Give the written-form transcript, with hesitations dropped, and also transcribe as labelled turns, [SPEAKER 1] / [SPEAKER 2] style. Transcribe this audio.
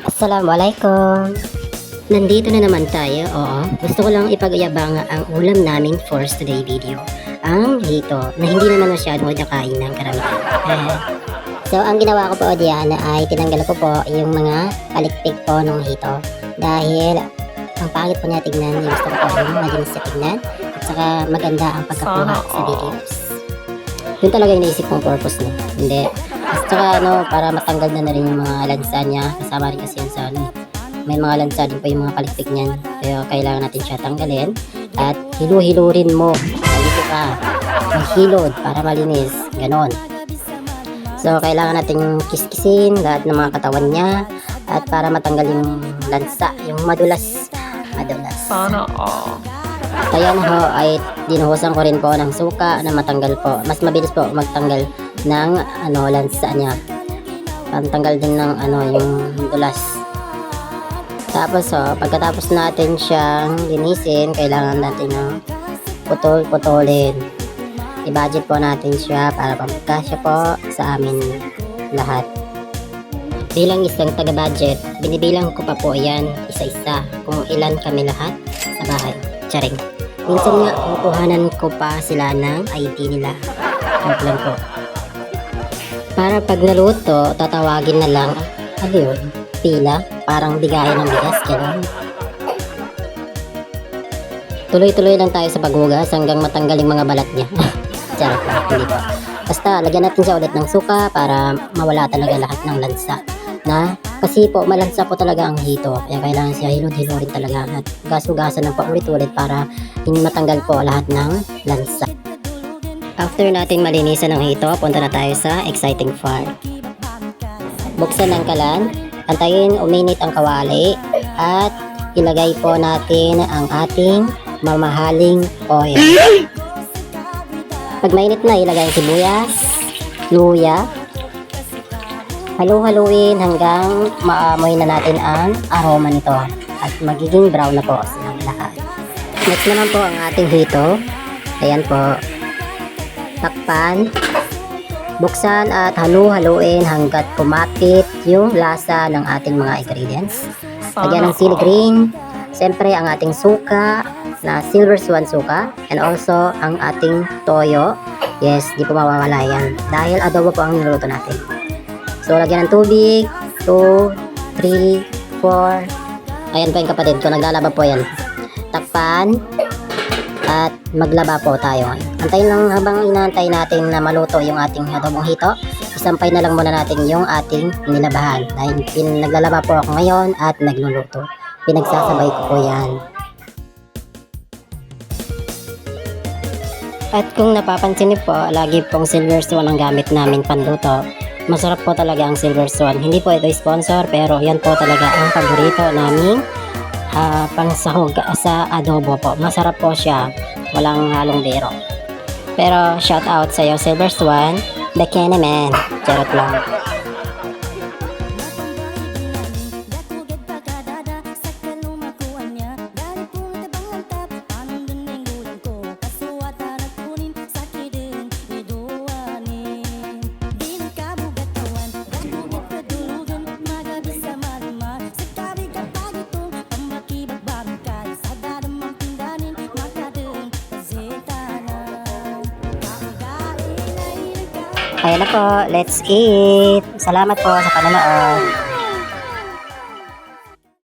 [SPEAKER 1] Assalamualaikum. Nandito na naman tayo, oo. Gusto ko lang ipag-ayabang ang ulam namin for today video. Ang hito, na hindi naman masyado nakain ng karamihan. So, ang ginawa ko po diyan ay tinanggal ko po yung mga palikpik po ng hito. Dahil ang pangit po niya tignan, yung gusto ko po yung malinis sa tignan. At saka maganda ang pagkakuha sa videos. Yun talaga yung naisip kong purpose niya. Hindi. At saka para matanggal na rin yung mga lansa niya. Kasama rin kasi yan sa may mga lansa din po yung mga palikpik niyan. Kaya kailangan natin siya tanggalin. At hilo-hilurin mo. Dito ka. Maghilod para malinis. Ganon. So, kailangan natin kiskisin lahat ng mga katawan niya. At para matanggal yung lansa. Yung madulas.
[SPEAKER 2] Sana
[SPEAKER 1] Kaya na ho ay dinuhusan ko rin po ng suka na matanggal po. Mas mabilis po magtanggal ng lansa niya. Pantanggal din ng yung dulas. Tapos pagkatapos natin siyang linisin, kailangan natin putol-putulin. I-budget po natin siya para pamagkasya po sa amin lahat. Bilang isang taga-budget, binibilang ko pa po yan isa-isa kung ilan kami lahat sa bahay. Charing. Minsan nga, kukuhanan ko pa sila ng ID nila. Joke lang po. Para pag naluto, tatawagin na lang, yun, pila, parang bigayan ng bigas, gano'n. Tuloy-tuloy lang tayo sa paghugas hanggang matanggal yung mga balat niya. Charot lang, hindi po. Basta, lagyan natin siya ulit ng suka para mawala talaga lahat ng lansa. Kasi po malansa po talaga ang hito, kaya kailangan siya hilod-hilurin talaga at gas-ugasan ng paulit-ulit para hindi matanggal po lahat ng lansa. After natin malinisan ng hito, punta na tayo sa exciting part. Buksan ang kalan, antayin uminit ang kawali at ilagay po natin ang ating mamahaling oil. Pag mainit na, ilagay ang sibuyas, luya. Halu-haluin hanggang maamoy na natin ang aroma nito at magiging brown na po silang lahat. Next naman po ang ating hito. Ayan po. Takpan. Buksan at halu-haluin hanggat kumapit yung lasa ng ating mga ingredients. Lagyan ng sili green. Siyempre ang ating suka na Silver Swan suka and also ang ating toyo. Yes, di po mawawala yan dahil adobo po ang niluluto natin. So, lagyan ng tubig, 2, 3, 4. Ayan po yung kapatid ko, naglalaba po yan. Takpan, at maglaba po tayo. Antayin lang habang inaantay natin na maluto yung ating adobong hito. Isampay na lang muna natin yung ating nilabahan. Dahil naglalaba po ako ngayon at nagluluto. Pinagsasabay ko po yan. At kung napapansin niyo po, lagi pong Silver Swan ang gamit namin panluto. Masarap po talaga ang Silver Swan. Hindi po ito sponsor pero yan po talaga ang paborito naming pangsahog sa adobo po. Masarap po siya. Walang halong biro. Pero shout out sa iyo Silver Swan. The Kenneman. Charot lang. Ayan na po, let's eat. Salamat po sa panonood.